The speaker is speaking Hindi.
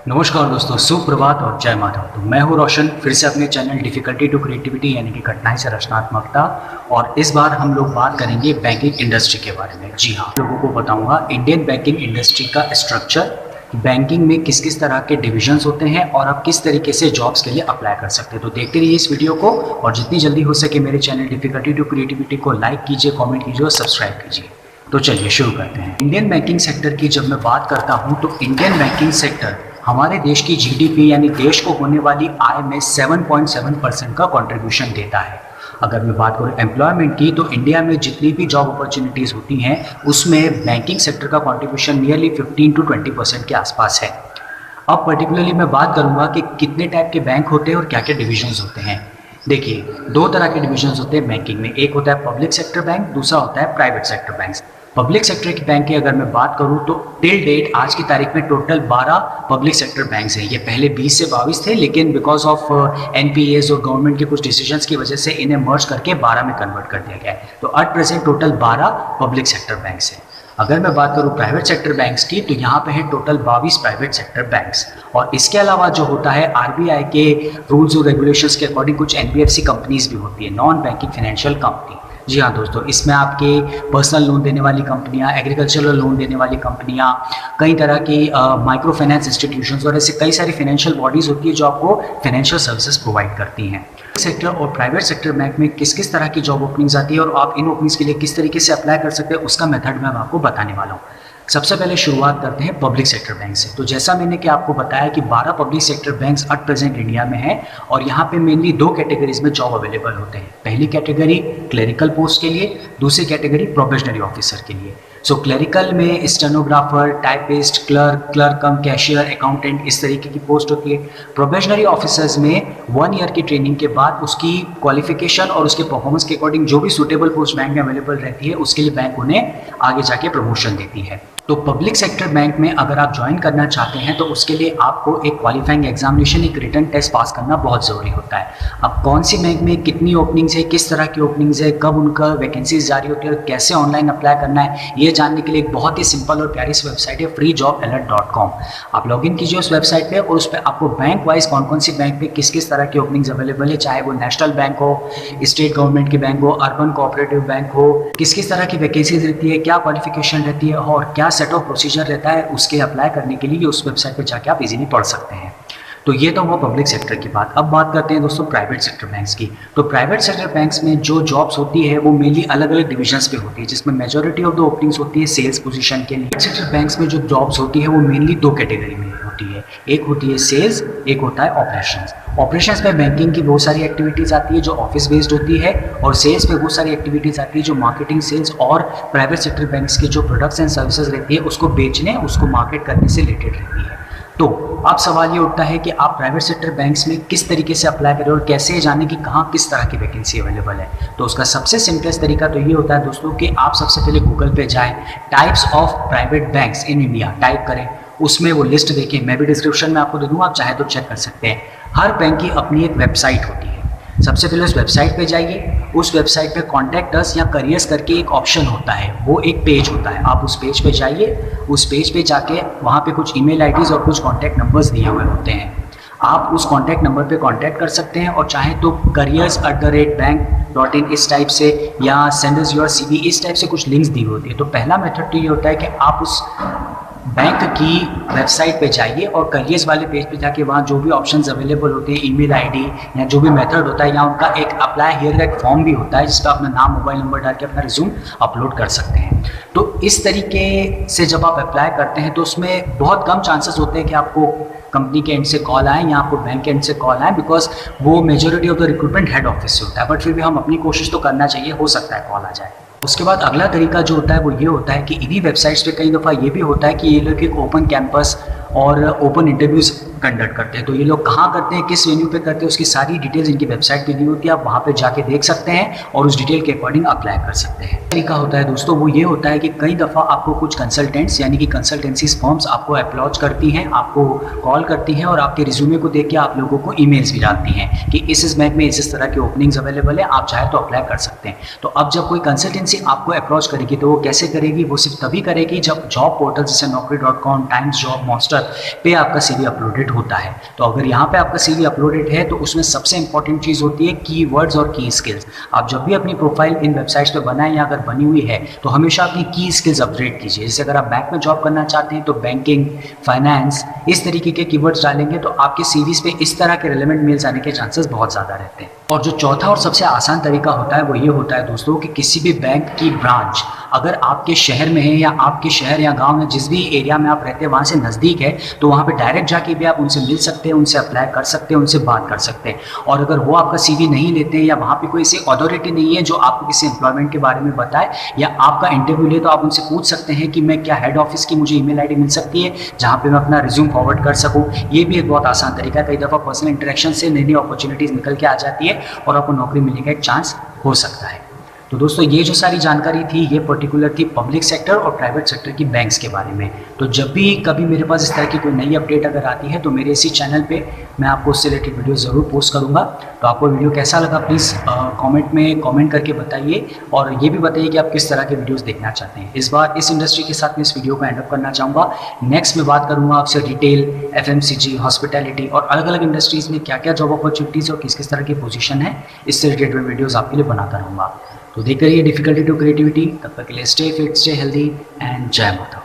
नमस्कार दोस्तों, सुप्रभात और जय माधव। तो मैं हूं रोशन, फिर से अपने चैनल डिफ़िकल्टी टू क्रिएटिविटी यानी कि कठिनाई से रचनात्मकता। और इस बार हम लोग बात करेंगे बैंकिंग इंडस्ट्री के बारे में। जी हाँ, लोगों को बताऊंगा इंडियन बैंकिंग इंडस्ट्री का स्ट्रक्चर, बैंकिंग में किस किस तरह के डिविजन्स होते हैं और आप किस तरीके से जॉब्स के लिए अप्लाई कर सकते हैं। तो देखते रहिए इस वीडियो को और जितनी जल्दी हो सके मेरे चैनल डिफ़िकल्टी टू क्रिएटिविटी को लाइक कीजिए, कॉमेंट कीजिए और सब्सक्राइब कीजिए। तो चलिए शुरू करते हैं। इंडियन बैंकिंग सेक्टर की जब मैं बात करता हूं तो इंडियन बैंकिंग सेक्टर हमारे देश की जीडीपी यानी देश को होने वाली आय में 7.7% का कंट्रीब्यूशन देता है। अगर मैं बात करूं एम्प्लॉयमेंट की तो इंडिया में जितनी भी जॉब अपॉर्चुनिटीज़ होती हैं उसमें बैंकिंग सेक्टर का कंट्रीब्यूशन नियरली 15 to 20% के आसपास है। अब पर्टिकुलरली मैं बात करूंगा कि कितने टाइप के बैंक होते हैं और क्या क्या डिविजन्स होते हैं। देखिए, दो तरह के डिविजन्स होते हैं बैंकिंग में। एक होता है पब्लिक सेक्टर बैंक, दूसरा होता है private sector bank. Public sector के बैंक की अगर मैं बात करूं तो टिल डेट आज की तारीख में टोटल 12 पब्लिक सेक्टर बैंक्स हैं। ये पहले 20 से 22 थे, लेकिन बिकॉज ऑफ एनपीएस और गवर्नमेंट के कुछ डिसीजंस की वजह से इन्हें मर्ज करके 12 में कन्वर्ट कर दिया गया है। तो at present total 12 public sector banks हैं। अगर मैं बात करूं प्राइवेट सेक्टर बैंक्स की तो यहाँ पे है टोटल 22 प्राइवेट सेक्टर बैंक्स। और इसके अलावा जो होता है आरबीआई के रूल्स और रेगुलेशंस के अकॉर्डिंग कुछ एनबीएफसी कंपनीज भी होती है, नॉन बैंकिंग फाइनेंशियल कंपनी। जी हाँ दोस्तों, इसमें आपके पर्सनल लोन देने वाली कंपनियां, एग्रीकल्चरल लोन देने वाली कंपनियां, कई तरह की माइक्रो फाइनेंस इंस्टीट्यूशंस और ऐसे कई सारी फाइनेंशियल बॉडीज होती है जो आपको फाइनेंशियल सर्विसेज प्रोवाइड करती हैं। सेक्टर और प्राइवेट सेक्टर बैंक में किस किस तरह की जॉब ओपनिंग्स आती है और आप इन ओपनिंग्स के लिए किस तरीके से अप्लाई कर सकते हैं उसका मेथड मैं आपको बताने वाला हूँ। सबसे पहले शुरुआत करते हैं पब्लिक सेक्टर बैंक से। तो जैसा मैंने कि आपको बताया कि 12 public sector banks at present India में हैं और यहाँ पे मेनली दो कैटेगरीज में जॉब अवेलेबल होते हैं। पहली कैटेगरी क्लरिकल पोस्ट के लिए, दूसरी कैटेगरी प्रोबेशनरी ऑफिसर के लिए। सो क्लरिकल में स्टेनोग्राफर, टाइपिस्ट, क्लर्क कम कैशियर, अकाउंटेंट, इस तरीके की पोस्ट होती है। प्रोबेशनरी ऑफिसर्स में 1 ईयर की ट्रेनिंग के बाद उसकी क्वालिफिकेशन और उसके परफॉर्मेंस के अकॉर्डिंग जो भी सूटेबल पोस्ट बैंक में अवेलेबल रहती है उसके लिए बैंक उन्हें आगे जाके प्रमोशन देती है। तो पब्लिक सेक्टर बैंक में अगर आप ज्वाइन करना चाहते हैं तो उसके लिए आपको एक क्वालिफाइंग एग्जामिनेशन, एक रिटन टेस्ट पास करना बहुत ज़रूरी होता है। अब कौन सी बैंक में कितनी ओपनिंग्स है, किस तरह की ओपनिंग्स है, कब उनका वैकेंसीज जारी होती है और कैसे ऑनलाइन अप्लाई करना है, ये जानने के लिए एक बहुत ही सिंपल और प्यारी सी वेबसाइट है freejobalert.com। आप लॉगिन कीजिए उस वेबसाइट पे और उस पर आपको बैंक वाइज कौन कौन सी बैंक में किस किस तरह की ओपनिंग्स अवेलेबल है, चाहे वो नेशनल बैंक हो, स्टेट गवर्नमेंट के बैंक हो, अर्बन कोऑपरेटिव बैंक हो, किस किस तरह की वैकेंसीज रहती है, क्या क्वालिफिकेशन रहती है और क्या सेट ऑफ प्रोसीजर रहता है, उसके अप्लाई करने के लिए उस वेबसाइट पर जाके आप इजीली पढ़ सकते हैं। तो ये तो हुआ पब्लिक सेक्टर की बात। अब बात करते हैं दोस्तों प्राइवेट सेक्टर बैंक्स की। तो प्राइवेट सेक्टर बैंक्स में जो जॉब्स होती है वो मेनली अलग अलग डिविजन्स पे होती है, जिसमें मेजॉरिटी ऑफ द ओपनिंग्स होती है सेल्स पोजीशन के लिए। सेक्टर बैंक्स में जो जॉब्स होती है वो मेनली दो कैटेगरी में होती है, एक होती है सेल्स, एक होता है ऑपरेशंस। ऑपरेशंस में बैंकिंग की बहुत सारी एक्टिविटीज़ आती है जो ऑफिस बेस्ड होती है और सेल्स में बहुत सारी एक्टिविटीज़ आती है जो मार्केटिंग, सेल्स और प्राइवेट सेक्टर बैंक्स के जो प्रोडक्ट्स एंड सर्विसेज रहती है उसको बेचने, उसको मार्केट करने से रिलेटेड रहती है। तो अब सवाल ये उठता है कि आप प्राइवेट सेक्टर बैंक्स में किस तरीके से अप्लाई करें और कैसे जाने कि कहाँ किस तरह की वैकेंसी अवेलेबल है। तो उसका सबसे सिंपलेस्ट तरीका तो ये होता है दोस्तों कि आप सबसे पहले गूगल पे जाएं, types of private banks in India type करें, उसमें वो लिस्ट देखें। मैं भी डिस्क्रिप्शन में आपको दे दूँगा, आप चाहे तो चेक कर सकते हैं। हर बैंक की अपनी एक वेबसाइट होती है। सबसे पहले उस वेबसाइट पे जाइए, उस वेबसाइट पे कॉन्टैक्ट अस या करियर्स करके एक ऑप्शन होता है, वो एक पेज होता है। आप उस पेज पे जाइए, उस पेज पे जाके वहाँ पे कुछ ईमेल आईडीज़ और कुछ कॉन्टैक्ट नंबर्स दिए हुए होते हैं। आप उस कॉन्टैक्ट नंबर पे कॉन्टैक्ट कर सकते हैं और चाहे तो careers@bank.in इस टाइप से या सेंड अस योर सीवी इस टाइप से कुछ लिंक्स दी होती है। तो पहला मेथड तो ये होता है कि आप उस बैंक की वेबसाइट पे जाइए और करियर्स वाले पेज पे जाके वहाँ जो भी ऑप्शंस अवेलेबल होते हैं, ईमेल आईडी या जो भी मेथड होता है, या उनका एक अप्लाई हियर का एक फॉर्म भी होता है जिसका अपना नाम, मोबाइल नंबर डाल के अपना रिज्यूम अपलोड कर सकते हैं। तो इस तरीके से जब आप अप्लाई करते हैं तो उसमें बहुत कम चांसेस होते हैं कि आपको कंपनी के एंड से कॉल आए या आपको बैंक के एंड से कॉल आए, बिकॉज वो majority of the recruitment head office से होता है। बट फिर भी हम अपनी कोशिश तो करना चाहिए, हो सकता है कॉल आ जाए। उसके बाद अगला तरीका जो होता है वो ये होता है कि इन्हीं वेबसाइट्स पे कई दफ़ा ये भी होता है कि ये लोग एक ओपन कैंपस और ओपन इंटरव्यूज़ कंडक्ट करते हैं। तो ये लोग कहाँ करते हैं, किस वेन्यू पे करते हैं, उसकी सारी डिटेल्स इनकी वेबसाइट पे दी होती है। आप वहाँ पे जाके देख सकते हैं और उस डिटेल के अकॉर्डिंग अप्लाई कर सकते हैं। तरीका होता है दोस्तों वो ये होता है कि कई दफ़ा आपको कुछ कंसल्टेंट्स यानी कि कंसल्टेंसीज फर्म्स आपको अप्रोच करती हैं, आपको कॉल करती हैं और आपके रिज्यूमे को देख के आप लोगों को ईमेल्स भी डालती हैं कि इस बैंक में इस तरह की ओपनिंग्स अवेलेबल है, आप चाहे तो अप्लाई कर सकते हैं। तो अब जब कोई कंसल्टेंसी आपको अप्रोच करेगी तो वो कैसे करेगी, वो सिर्फ तभी करेगी जब जॉब पोर्टल जैसे naukri.com, टाइम्स जॉब, मॉन्स्टर वक्त पे आपका CV अपलोडेड होता है। तो अगर यहाँ पे आपका CV अपलोडेड है तो उसमें सबसे इंपॉर्टेंट चीज़ होती है कीवर्ड्स और की स्किल्स। आप जब भी अपनी प्रोफाइल इन वेबसाइट्स पे बनाएं या अगर बनी हुई है तो हमेशा अपनी की स्किल्स अपग्रेड कीजिए। जैसे अगर आप बैंक में जॉब करना चाहते हैं तो बैंकिंग, फाइनेंस, इस तरीके के कीवर्ड्स डालेंगे तो आपके CVs पे इस तरह के रिलेवेंट मेल्स आने के चांसेस बहुत ज़्यादा रहते हैं। और जो चौथा और सबसे आसान तरीका होता है वो ये होता है दोस्तों कि किसी भी बैंक की ब्रांच अगर आपके शहर में है या आपके शहर या गांव में जिस भी एरिया में आप रहते हैं वहाँ से नज़दीक है तो वहाँ पे डायरेक्ट जाके भी आप उनसे मिल सकते हैं, उनसे अप्लाई कर सकते हैं, उनसे बात कर सकते हैं। और अगर वो आपका CV नहीं लेते हैं या वहाँ पे कोई ऐसी अथॉरिटी नहीं है जो आपको किसी एम्प्लॉयमेंट के बारे में बताए या आपका इंटरव्यू ले, तो आप उनसे पूछ सकते हैं कि मैं क्या हेड ऑफिस की मुझे ईमेल ID मिल सकती है जहाँ पर मैं अपना रिज्यूम फॉरवर्ड कर सकूँ। ये भी एक बहुत आसान तरीका है। कई दफ़ा पर्सनल इंटरेक्शन से नई नई अपॉर्चुनिटीज़ निकल के आ जाती है और आपको नौकरी मिलने का एक चांस हो सकता है। तो दोस्तों ये जो सारी जानकारी थी ये पर्टिकुलर थी पब्लिक सेक्टर और प्राइवेट सेक्टर की बैंक्स के बारे में। तो जब भी कभी मेरे पास इस तरह की कोई नई अपडेट अगर आती है तो मेरे इसी चैनल पे मैं आपको उससे रिलेटेड वीडियो ज़रूर पोस्ट करूँगा। तो आपको वीडियो कैसा लगा प्लीज़ कमेंट में कमेंट करके बताइए और ये भी बताइए कि आप किस तरह के वीडियोज़ देखना चाहते हैं। इस बार इस इंडस्ट्री के साथ मैं इस वीडियो को एंड अप करना चाहूँगा। नेक्स्ट मैं बात करूँगा आपसे रिटेल, FMCG, हॉस्पिटैलिटी और अलग अलग इंडस्ट्रीज़ में क्या क्या जॉब अपॉर्चुनिटीज़ और किस किस तरह की पोजीशन है, इससे रिलेटेड वीडियोज़ आपके लिए बनाता रहूँगा। तो देखते रहिए डिफिकल्टी टू क्रिएटिविटी। तब तक के लिए stay fit, stay healthy and जय माता।